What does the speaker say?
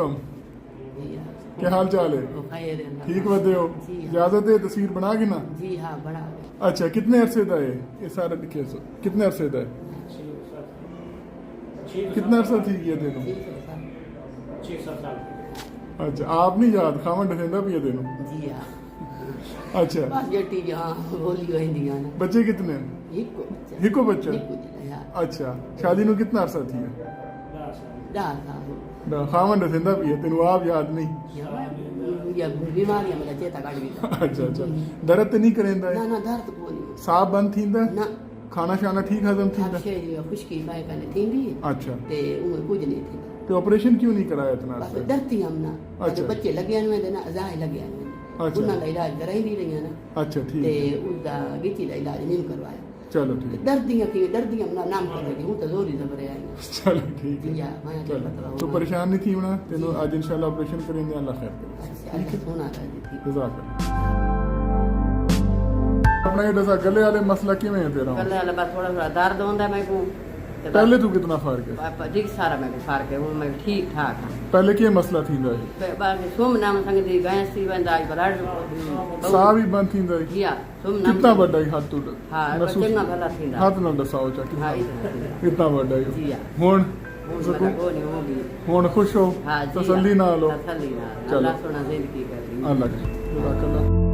वालेकुम, क्या हाल चाल है? ठीक वदे हो? इजाजत है तस्वीर बना के ना? जी हाँ बना। अच्छा, कितने अरसे का है ये सारा केस? कितने अरसे का है? कितना अरसा थी गया तेनों? 6-7 साल। अच्छा, आप नहीं याद खावन डसेंदा पिया तेनों? जी हाँ। अच्छा, बस जट्टी जहाँ बोली वही ना। बच्चे कितने? हिको बच्चा? अच्छा, शादी नु कितना अरसा थी? 10 साल। खावन डसेंदा पिया तेनों आप याद नहीं? या बीमारियां मेरा चेता काट गई। अच्छा अच्छा, दर्द नहीं करेंदा है? ना ना दर्द कोई नहीं। साफ बंद थींदा? ना खाना शाना ठीक हजम थींदा? खुशकी पाए कने थींदी। अच्छा, ते उमे कुछ नहीं थींदा। तो ऑपरेशन क्यों नहीं कराया इतना बस अरसा? डरती हम ना। अच्छा। बच्चे लगे ने ना अजाए लगे ने। अच्छा। उन्हां दा इलाज कराई नहीं रही ना। अच्छा ठीक ते है, उसदा गिची दा इलाज नहीं करवाया। चलो ठीक है, दर्दी हम ना नाम कर लगी हूं तो जोरी जबरे आई। चलो ठीक है, या मैं चलो। बताऊं तो परेशान नहीं थी होना तेनों, आज इंशाल्लाह ऑपरेशन करेंगे, अल्लाह खैर करे। अच्छा सोना था जी। जज़ाकल्लाह। अपना ये दसा गले वाले मसला किवें है तेरा? कल वाला बस थोड़ा दर्द होंदा मैं को। पहले तू कितना फर्क है? पापा जी सारा मैं फर्क है हूं मैं ठीक ठाक हां। पहले क्या मसला थींदा है? बाकी सोम नाम संग दी गैस सी वंदा ब्लड साह भी बंद थींदा है? या सोम नाम कितना बड़ा है हाथ तू? हां महसूस- बच्चे ना भला थींदा। हाथ ना दसाओ चा हां कितना बड़ा है? जी हां। हुन मतलब वो नहीं होगी। हुन खुश हो? हां जी तसल्ली ना लो। तसल्ली ना। चलो। अल्लाह सोना जिंदगी कर दी। अल्लाह जज़ाकल्लाह।